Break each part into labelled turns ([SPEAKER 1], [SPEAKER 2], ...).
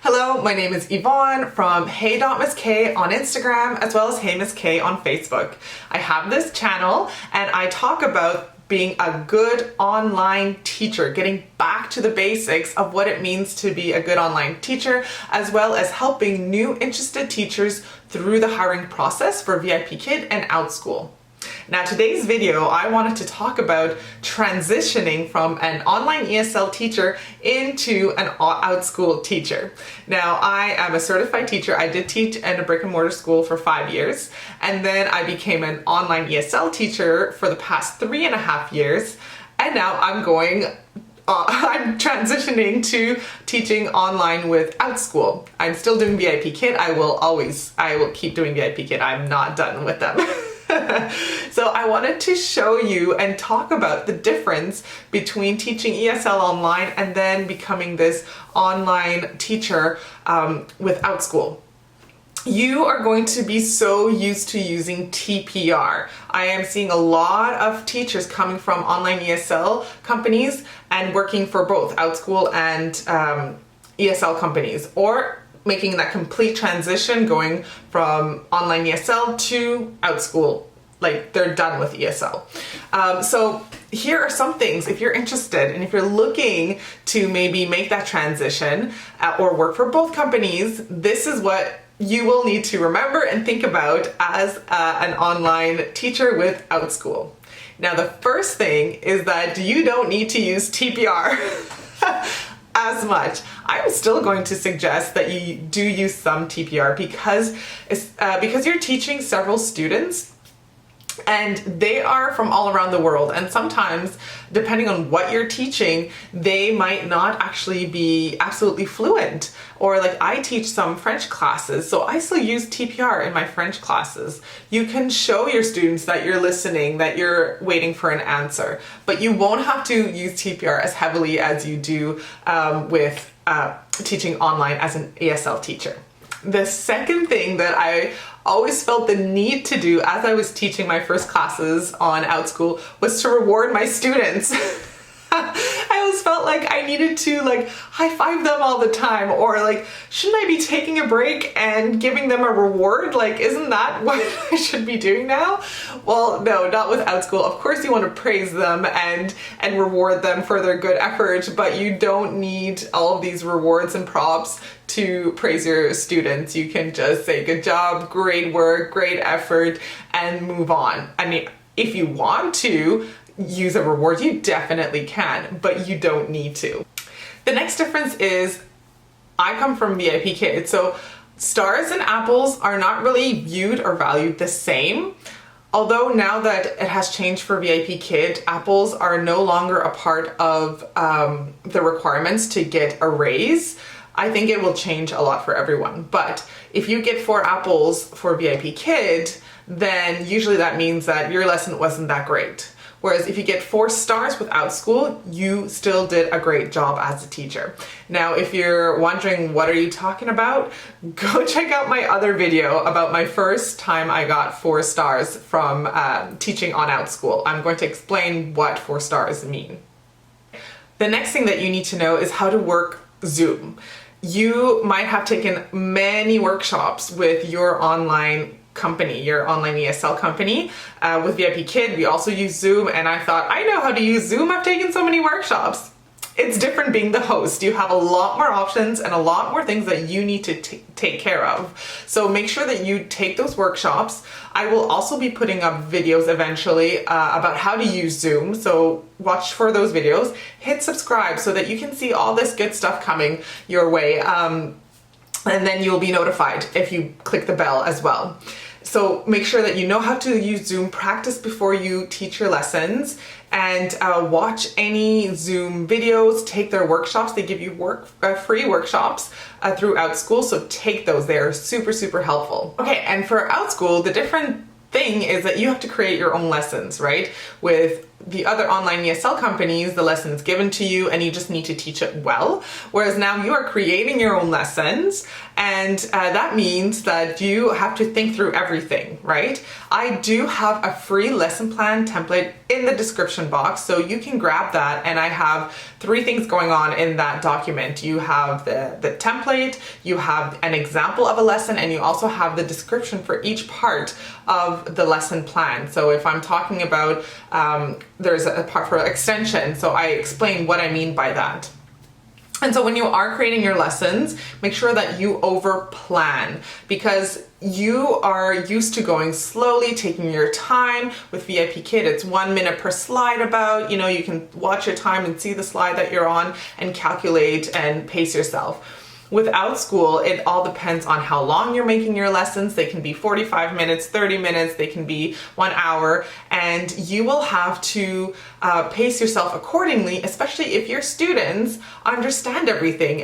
[SPEAKER 1] Hello, my name is Yvonne from Hey.MissK on Instagram as well as Hey Miss K on Facebook. I have this channel and I talk about being a good online teacher, getting back to the basics of what it means to be a good online teacher, as well as helping new interested teachers through the hiring process for VIPKid and Outschool. Now today's video, I wanted to talk about transitioning from an online ESL teacher into an Outschool teacher. Now I am a certified teacher. I did teach in a brick and mortar school for 5 years, and then I became an online ESL teacher for the past 3.5 years, and now I'm transitioning to teaching online with Outschool. I'm still doing VIPKid. I will keep doing VIPKid. I'm not done with them. So I wanted to show you and talk about the difference between teaching ESL online and then becoming this online teacher with Outschool. You are going to be so used to using TPR. I am seeing a lot of teachers coming from online ESL companies and working for both Outschool and ESL companies, or making that complete transition going from online ESL to Outschool. Like they're done with ESL. So here are some things if you're interested and if you're looking to maybe make that transition or work for both companies, this is what you will need to remember and think about as an online teacher with Outschool. Now the first thing is that you don't need to use TPR as much. I'm still going to suggest that you do use some TPR because you're teaching several students and they are from all around the world, and sometimes depending on what you're teaching they might not actually be absolutely fluent. Or like I teach some French classes, so I still use TPR in my French classes. You can show your students that you're listening, that you're waiting for an answer, but you won't have to use TPR as heavily as you do with teaching online as an ESL teacher. The second thing that I always felt the need to do as I was teaching my first classes on Outschool was to reward my students. I always felt like I needed to high five them all the time, or shouldn't I be taking a break and giving them a reward? Isn't that what I should be doing now? Well, no, not with Outschool. Of course you want to praise them and reward them for their good effort, but you don't need all of these rewards and props to praise your students. You can just say good job, great work, great effort, and move on. I mean, if you want to use a reward, you definitely can, but you don't need to. The next difference is I come from VIPKid, so stars and apples are not really viewed or valued the same. Although now that it has changed for VIPKid, apples are no longer a part of the requirements to get a raise. I think it will change a lot for everyone. But if you get 4 apples for VIPKid, then usually that means that your lesson wasn't that great. Whereas if you get 4 stars with Outschool, you still did a great job as a teacher. Now, if you're wondering what are you talking about, go check out my other video about my first time I got 4 stars from teaching on Outschool. I'm going to explain what 4 stars mean. The next thing that you need to know is how to work Zoom. You might have taken many workshops with your online company, your online ESL company. With VIPKid, we also use Zoom, and I thought, I know how to use Zoom. I've taken so many workshops. It's different being the host. You have a lot more options and a lot more things that you need to take care of. So make sure that you take those workshops. I will also be putting up videos eventually about how to use Zoom. So watch for those videos. Hit subscribe so that you can see all this good stuff coming your way. And then you'll be notified if you click the bell as well. So make sure that you know how to use Zoom, practice before you teach your lessons, and watch any Zoom videos, take their workshops. They give you free workshops through Outschool, so take those. They're super, super helpful. Okay, and for Outschool, the different thing is that you have to create your own lessons, right? With the other online ESL companies, the lesson is given to you and you just need to teach it well. Whereas now you are creating your own lessons, and that means that you have to think through everything, right? I do have a free lesson plan template in the description box, so you can grab that, and I have 3 things going on in that document. You have the template, you have an example of a lesson, and you also have the description for each part of the lesson plan. So if I'm talking about, there's a part for extension, so I explain what I mean by that. And so when you are creating your lessons, make sure that you overplan, because you are used to going slowly, taking your time. With VIPKid, it's 1 minute per slide about, you can watch your time and see the slide that you're on and calculate and pace yourself. With Outschool, it all depends on how long you're making your lessons. They can be 45 minutes, 30 minutes, they can be 1 hour, and you will have to pace yourself accordingly, especially if your students understand everything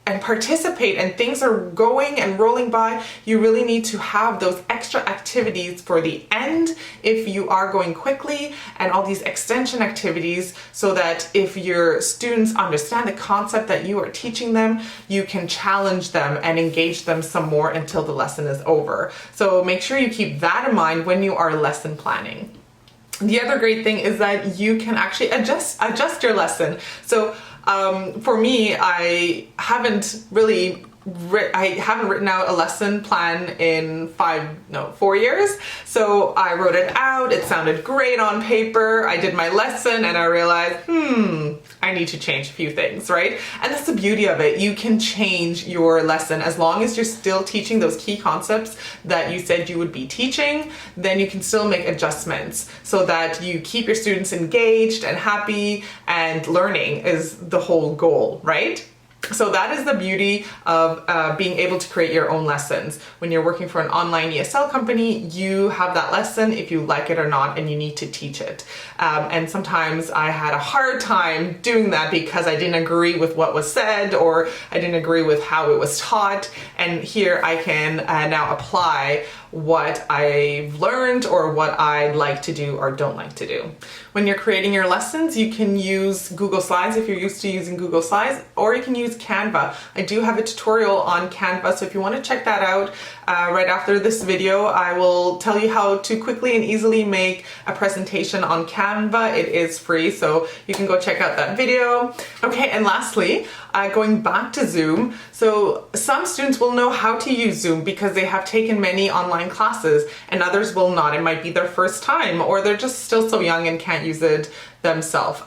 [SPEAKER 1] and participate and things are going and rolling by. You really need to have those extra activities for the end if you are going quickly, and all these extension activities, so that if your students understand the concept that you are teaching them, you can challenge them and engage them some more until the lesson is over. So make sure you keep that in mind when you are lesson planning. The other great thing is that you can actually adjust your lesson. So for me, I haven't written out a lesson plan in 4 years. So I wrote it out, it sounded great on paper, I did my lesson, and I realized, I need to change a few things, right? And that's the beauty of it. You can change your lesson as long as you're still teaching those key concepts that you said you would be teaching. Then you can still make adjustments so that you keep your students engaged and happy, and learning is the whole goal, right? So that is the beauty of being able to create your own lessons. When you're working for an online ESL company, you have that lesson if you like it or not, and you need to teach it. And sometimes I had a hard time doing that because I didn't agree with what was said, or I didn't agree with how it was taught. And here I can now apply what I've learned or what I'd like to do or don't like to do. When you're creating your lessons, you can use Google Slides if you're used to using Google Slides, or you can use Canva. I do have a tutorial on Canva, so if you want to check that out right after this video, I will tell you how to quickly and easily make a presentation on Canva. It is free, so you can go check out that video. Okay, and lastly, going back to Zoom. So some students will know how to use Zoom because they have taken many online classes, and others will not. It might be their first time, or they're just still so young and can't use it themselves.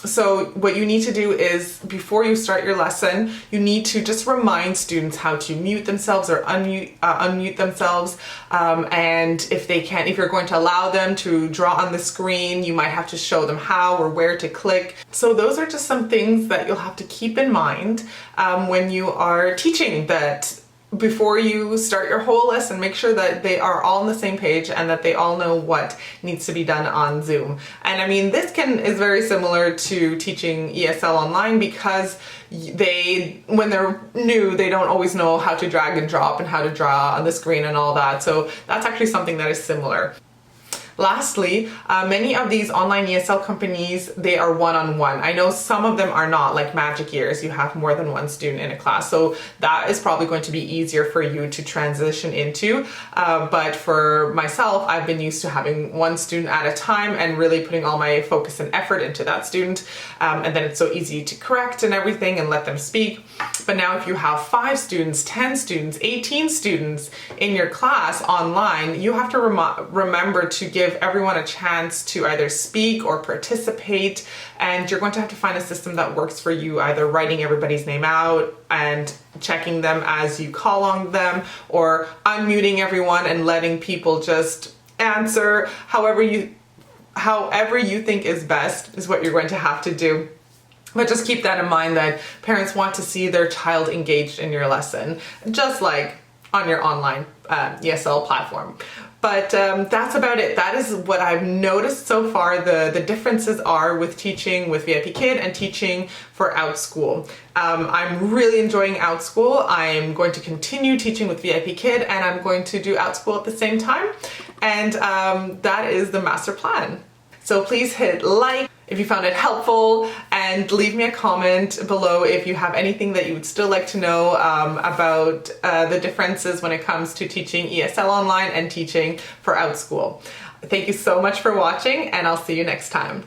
[SPEAKER 1] So what you need to do is, before you start your lesson, you need to just remind students how to mute themselves or unmute themselves. And if you're going to allow them to draw on the screen, you might have to show them how or where to click. So those are just some things that you'll have to keep in mind when you are teaching, that before you start your whole lesson, make sure that they are all on the same page and that they all know what needs to be done on Zoom. And I mean, this is very similar to teaching ESL online, because when they're new, they don't always know how to drag and drop and how to draw on the screen and all that. So that's actually something that is similar. Lastly, many of these online ESL companies, they are one-on-one. I know some of them are not, like Magic Years, you have more than one student in a class. So that is probably going to be easier for you to transition into. But for myself, I've been used to having one student at a time and really putting all my focus and effort into that student. And then it's so easy to correct and everything and let them speak. But now if you have 5 students, 10 students, 18 students in your class online, you have to remember to give everyone a chance to either speak or participate, and you're going to have to find a system that works for you, either writing everybody's name out and checking them as you call on them, or unmuting everyone and letting people just answer. However you think is best is what you're going to have to do. But just keep that in mind, that parents want to see their child engaged in your lesson, just like on your online ESL platform. But that's about it. That is what I've noticed so far. The differences are with teaching with VIPKid and teaching for Outschool. I'm really enjoying Outschool. I'm going to continue teaching with VIPKid, and I'm going to do Outschool at the same time. And that is the master plan. So please hit like if you found it helpful, and leave me a comment below if you have anything that you would still like to know about the differences when it comes to teaching ESL online and teaching for Outschool. Thank you so much for watching, and I'll see you next time.